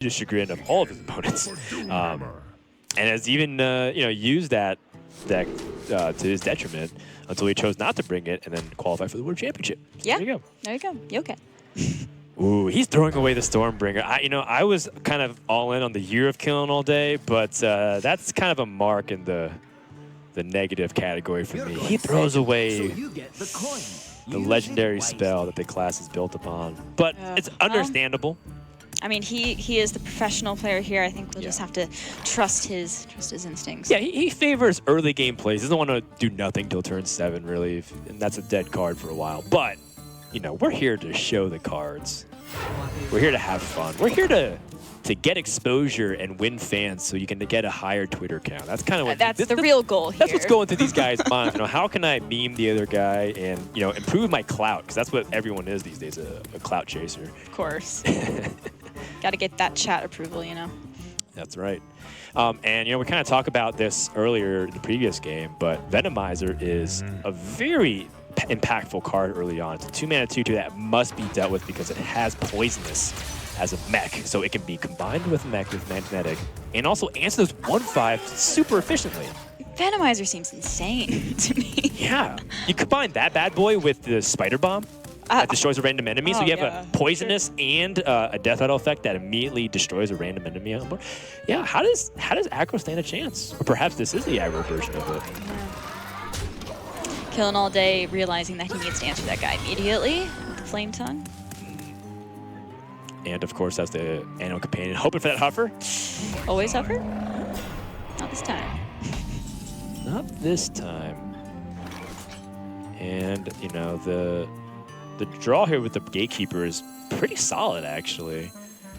the chagrin of all of his opponents, and has even used that deck to his detriment until he chose not to bring it and then qualify for the World Championship. Yeah. There you go. There you go. You okay? Ooh, he's throwing away the Stormbringer. I was kind of all in on the year of killing all day, but that's kind of a mark in the negative category for me. He throws away the legendary spell that the class is built upon, but it's understandable. I mean, he is the professional player here. I think we'll just have to trust his instincts. Yeah, he favors early game plays. He doesn't want to do nothing till turn 7, really, and that's a dead card for a while. But we're here to show the cards. We're here to have fun. We're here to get exposure and win fans so you can get a higher Twitter count. That's kind of what that's the real goal here. That's what's going through these guys' minds. How can I meme the other guy and improve my clout? Because that's what everyone is these days, a clout chaser. Of course. Got to get that chat approval, That's right. And we kind of talked about this earlier in the previous game, but Venomizer is a very impactful card early on. It's a 2-mana 2/2 that must be dealt with because it has Poisonous as a mech, so it can be combined with mech with magnetic and also answer those 1/5 super efficiently. Venomizer seems insane to me. Yeah, you combine that bad boy with the Spider Bomb that destroys a random enemy, so you have a Poisonous and a Death Rattle effect that immediately destroys a random enemy on board. Yeah, how does aggro stand a chance? Or perhaps this is the aggro version of it. Killing all day, realizing that he needs to answer that guy immediately with the Flame Tongue. And of course, that's the Annual Companion. Hoping for that Huffer. Always Huffer? Not this time. Not this time. And, the draw here with the Gatekeeper is pretty solid, actually.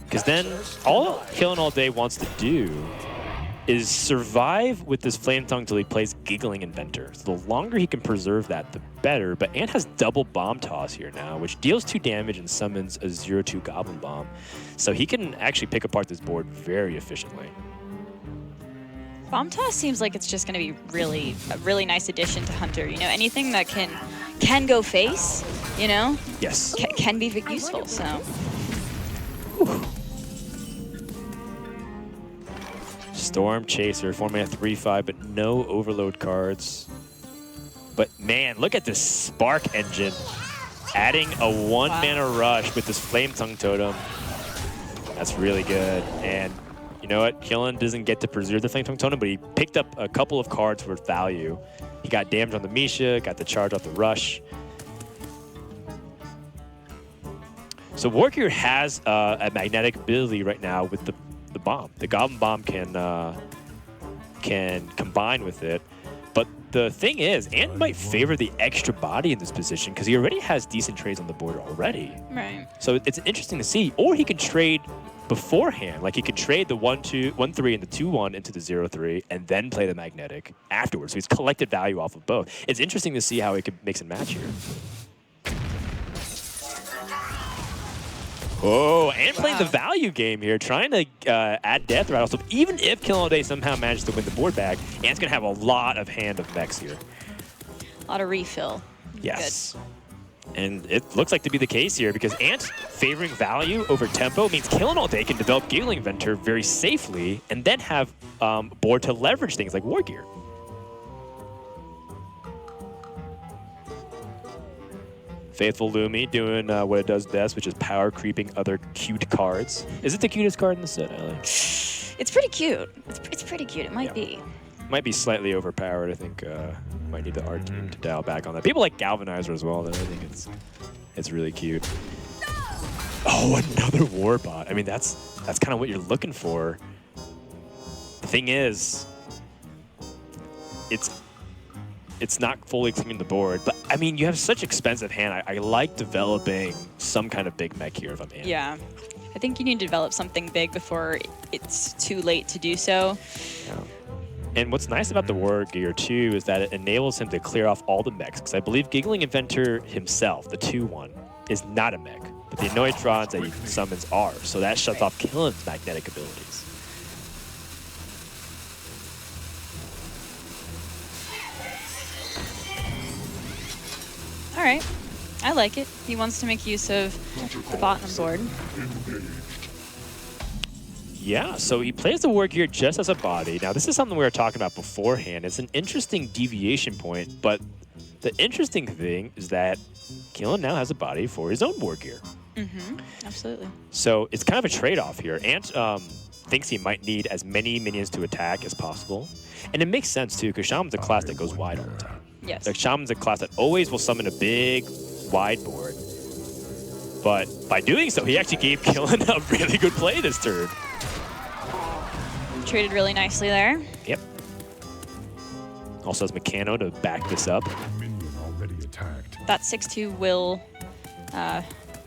Because then all Killing All Day wants to do is survive with this Flame Tongue until he plays Giggling Inventor. So the longer he can preserve that, the better. But Ant has double Bomb Toss here now, which deals 2 damage and summons a 0/2 Goblin Bomb. So he can actually pick apart this board very efficiently. Bomb Toss seems like it's just going to be a really nice addition to Hunter. Anything that can go face, Yes. can be useful, so. Whew. Storm Chaser, 4-mana 3/5, but no overload cards. But man, look at this Spark Engine. Adding a 1-mana rush with this Flame Tongue Totem. That's really good. And you know what? Killen doesn't get to preserve the Flame Tongue Totem, but he picked up a couple of cards worth value. He got damage on the Misha, got the charge off the rush. So Wargear has a magnetic ability right now with the bomb. The Goblin Bomb can combine with it. But the thing is, Ant might favor the extra body in this position because he already has decent trades on the board already. Right. So it's interesting to see. Or he can trade beforehand. Like he could trade the 1/3 and the 2/1 into the 0/3 and then play the magnetic afterwards. So he's collected value off of both. It's interesting to see how he could mix and match here. Oh, and playing the value game here, trying to add Death Rattle. So even if Killing All Day somehow manages to win the board back, Ant's going to have a lot of hand of mechs here. A lot of refill. Yes. Good. And it looks like to be the case here because Ant favoring value over tempo means Killing All Day can develop Giggling Inventor very safely and then have board to leverage things like Wargear. Faithful Lumi doing what it does best, which is power creeping other cute cards. Is it the cutest card in the set, Ellie? It's pretty cute. It's pretty cute. It might be. Might be slightly overpowered. I think might need the art team to dial back on that. People like Galvanizer as well, though. I think it's really cute. Oh, another Warbot. I mean, that's kind of what you're looking for. The thing is, it's not fully cleaning the board, but I mean, you have such expensive hand. I like developing some kind of big mech here if I'm Ant. Yeah. I think you need to develop something big before it's too late to do so. Yeah. And what's nice about the Wargear too is that it enables him to clear off all the mechs, because I believe Giggling Inventor himself, the 2/1, is not a mech, but the Annoytrons that he summons are, so that shuts off Killen's magnetic abilities. All right, I like it. He wants to make use of the bottom board. Yeah, so he plays the war gear just as a body. Now, this is something we were talking about beforehand. It's an interesting deviation point, but the interesting thing is that Keelan now has a body for his own war gear. Absolutely. So it's kind of a trade-off here. Ant thinks he might need as many minions to attack as possible. And it makes sense, too, because Shaman's a class that goes wide all the time. Yes. Like, Shaman's a class that always will summon a big, wide board. But by doing so, he actually gave Keelan a really good play this turn. Traded really nicely there. Yep. Also has Meccano to back this up. That 6-2 will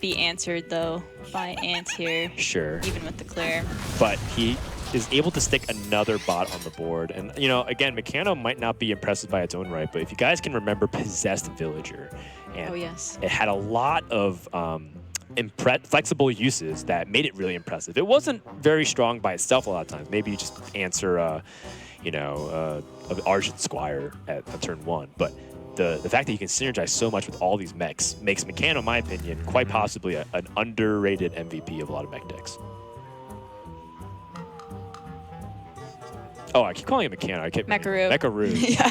be answered, though, by Ant here. Sure. Even with the clear. But he is able to stick another bot on the board. And, you know, again, Meccano might not be impressive by its own right, but if you guys can remember Possessed Villager, and it had a lot of flexible uses that made it really impressive. It wasn't very strong by itself a lot of times. Maybe you just answer, you know, an Argent Squire at turn 1. But the fact that you can synergize so much with all these mechs makes Meccano, in my opinion, quite possibly an underrated MVP of a lot of mech decks. Oh, I keep calling it Meccano. I keep Mecharoo. Mecharoo. Yeah.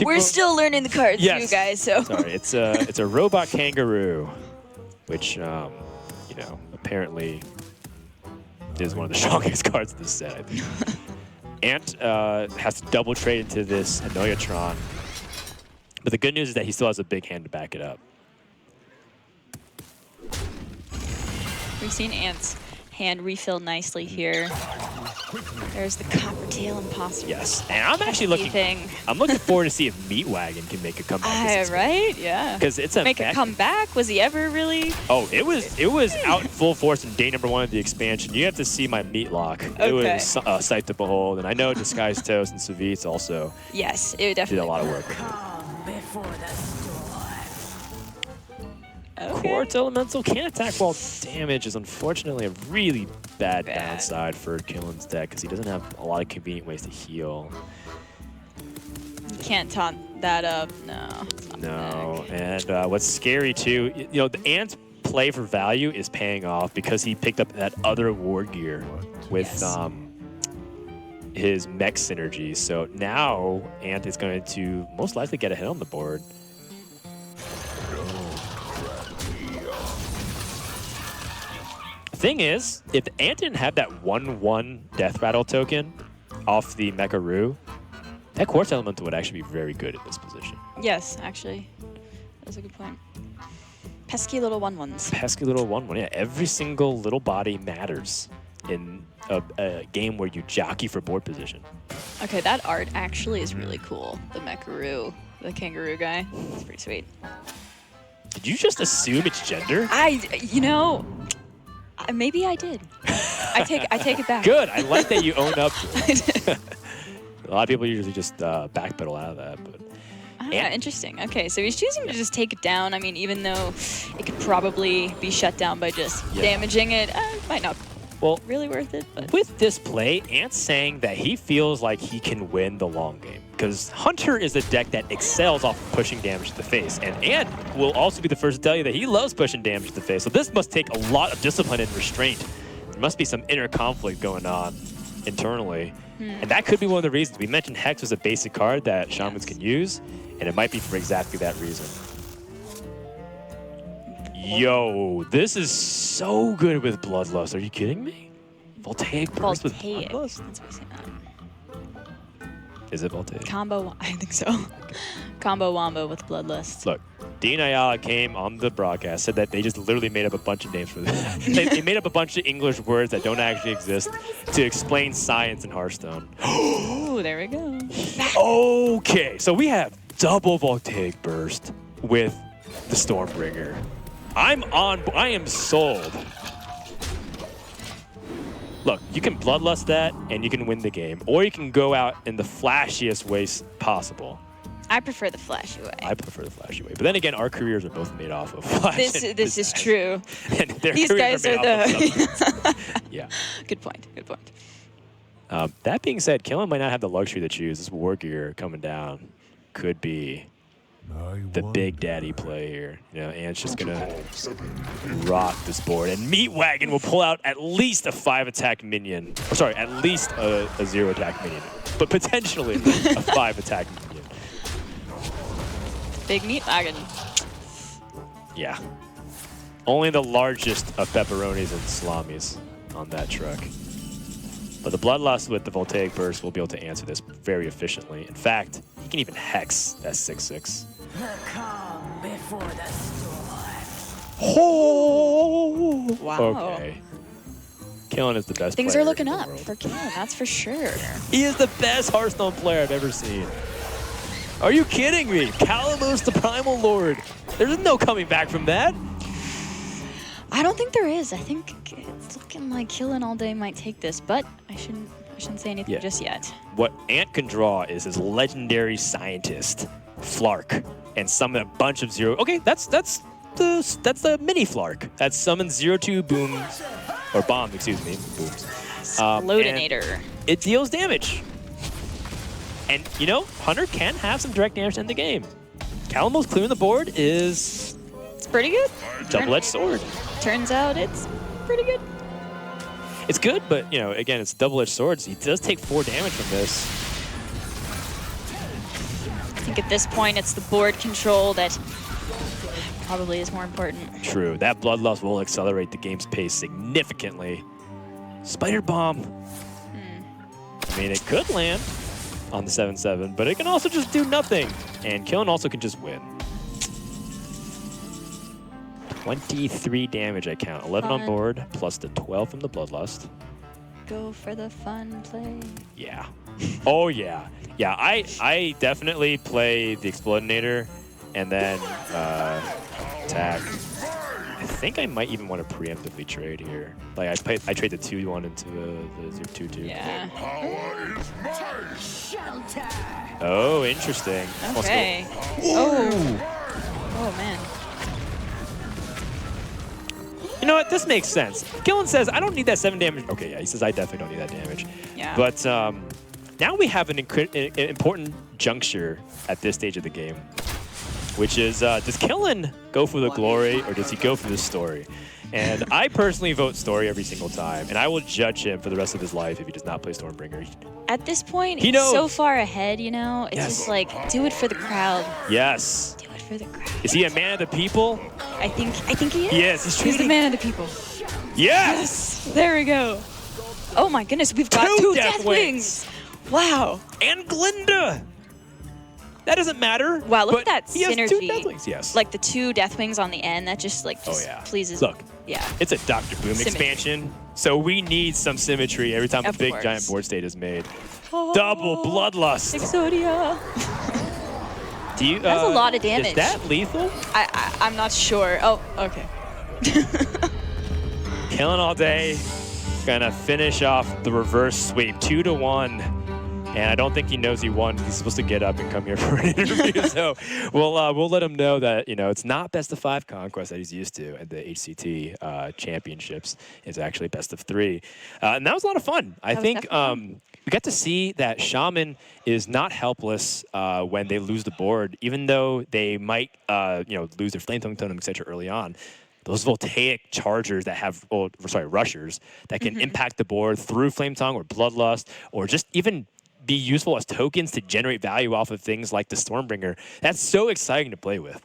We're still learning the cards, you guys. So sorry, it's a robot kangaroo, which you know, apparently is one of the strongest cards of this set, I think. Ant has to double trade into this Anoyatron. But the good news is that he still has a big hand to back it up. We've seen Ant's hand refill nicely here. There's the Copper Tail Impossible. Yes, and I'm actually looking forward to see if Meat Wagon can make a comeback. Right? Yeah. Because it's a make a comeback. Was he ever really? Oh, it was out in full force in day number 1 of the expansion. You have to see my meat lock. Okay. It was a sight to behold, and I know Disguised Toast and Savitz also. Yes, it definitely did a lot of work. Before the storm. Quartz Elemental can't attack while damage is unfortunately a really bad downside for Keelan's deck because he doesn't have a lot of convenient ways to heal. Can't taunt that up. No. And what's scary too, you know, the Ant's play for value is paying off because he picked up that other war gear with his mech synergy. So now Ant is going to most likely get a hit on the board. Thing is, if Ant didn't have that 1/1 Death Rattle token off the Mecharoo, that Quartz Elemental would actually be very good in this position. Yes, actually. That's a good point. Pesky little 1/1s. Pesky little 1/1, yeah. Every single little body matters in a game where you jockey for board position. Okay, that art actually is really cool. The Mecharoo, the kangaroo guy. It's pretty sweet. Did you just assume it's gender? You know, maybe I did. I take it back. Good. I like that you own up to it. A lot of people usually just backpedal out of that, but. Interesting. Okay, so he's choosing to just take it down. I mean, even though it could probably be shut down by just damaging it, it might not. Well, really worth it. But. With this play, Ant's saying that he feels like he can win the long game because Hunter is a deck that excels off of pushing damage to the face, and Ant will also be the first to tell you that he loves pushing damage to the face. So this must take a lot of discipline and restraint. There must be some inner conflict going on internally, and that could be one of the reasons. We mentioned Hex was a basic card that Shamans can use, and it might be for exactly that reason. Yo, this is so good with Bloodlust. Are you kidding me? Voltaic Burst with Bloodlust? That's what I said. Is it Voltaic? Combo, I think so. Combo Wombo with Bloodlust. Look, Dean Ayala came on the broadcast, said that they just literally made up a bunch of names for this. they made up a bunch of English words that don't actually exist to explain science in Hearthstone. Ooh, there we go. Okay, so we have double Voltaic Burst with the Stormbringer. I am sold. Look, you can Bloodlust that and you can win the game, or you can go out in the flashiest ways possible. I prefer the flashy way. I prefer the flashy way. But then again, our careers are both made off of flash. This is true. And These guys are the... Yeah. Good point. Good point. That being said, Keelan might not have the luxury to choose. This war gear coming down could be the big daddy play here. You know, Ant's just gonna rock this board, and Meatwagon will pull out at least a 5-attack minion. Or sorry, at least a 0-attack minion, but potentially a 5-attack minion. Big Meatwagon. Yeah. Only the largest of pepperonis and salamis on that truck. But the Bloodlust with the Voltaic Burst will be able to answer this very efficiently. In fact, he can even hex that 6/6. The calm before the storm. Oh! Wow. Okay. Killen is the best Things player are looking in the up world. for Killen, that's for sure. He is the best Hearthstone player I've ever seen. Are you kidding me? Calamos the Primal Lord. There's no coming back from that. I don't think there is. I think it's looking like Killen all day might take this, but I shouldn't say anything just yet. What Ant can draw is his legendary scientist, Flark, and summon a bunch of zero. Okay, that's the mini Flark. That summons 0/2 booms, or bombs, excuse me, booms. Explodinator. It deals damage. And you know, Hunter can have some direct damage in the game. Calamos clearing the board is It's pretty good. double-edged sword. Turns out it's pretty good. It's good, but you know, again, it's double-edged swords. He does take 4 damage from this. I think at this point it's the board control that probably is more important. True, that Bloodlust will accelerate the game's pace significantly. Spider Bomb. I mean, it could land on the 7/7, but it can also just do nothing. And Killen also can just win. 23 damage, I count. 11 on board, plus the 12 from the Bloodlust. Go for the fun play. Yeah. Oh, yeah. Yeah, I definitely play the Explodinator and then attack. I think I might even want to preemptively trade here. Like, I trade the 2/1 into the 2/2. Yeah. Shelter. Oh, interesting. Okay. Oh. Oh, man. You know what? This makes sense. Killen says, I don't need that 7 damage. Okay, yeah, he says, I definitely don't need that damage. Yeah. But now we have an important juncture at this stage of the game, which is, does Killen go for the glory or does he go for the story? And I personally vote story every single time, and I will judge him for the rest of his life if he does not play Stormbringer. At this point, He he's knows. so far ahead, you know? It's Yes. just like, do it for the crowd. Yes. Do it for the crowd. Is he a man of the people? I think he is. Yes, He's the treating- man of the people. Yes! There we go. Oh my goodness, we've got Two 2 Deathwings. Wow. And Glinda! That doesn't matter. Wow, look but at that he has 2 synergy. Deathwings, yes. Like the 2 Deathwings on the end, that just like Oh, yeah. pleases. Look. Yeah. It's a Dr. Boom Symmetry. expansion, so we need some symmetry every time a Of big course. giant board state is made. Oh, Double Bloodlust. Exodia. Do you, That's a lot of damage. Is that lethal? I'm not sure. Oh, okay. Killen all day. Gonna finish off the reverse sweep, 2-1. And I don't think he knows he won. He's supposed to get up and come here for an interview. So we'll let him know that, you know, it's not best of 5 conquest that he's used to at the HCT championships. It's actually best of 3. And that was a lot of fun. I think we got to see that Shaman is not helpless when they lose the board, even though they might, you know, lose their Flame Tongue Totem, etc. early on. Those voltaic chargers that have, oh, sorry, rushers that can impact the board through Flame Tongue or Bloodlust, or just even be useful as tokens to generate value off of things like the Stormbringer. That's so exciting to play with.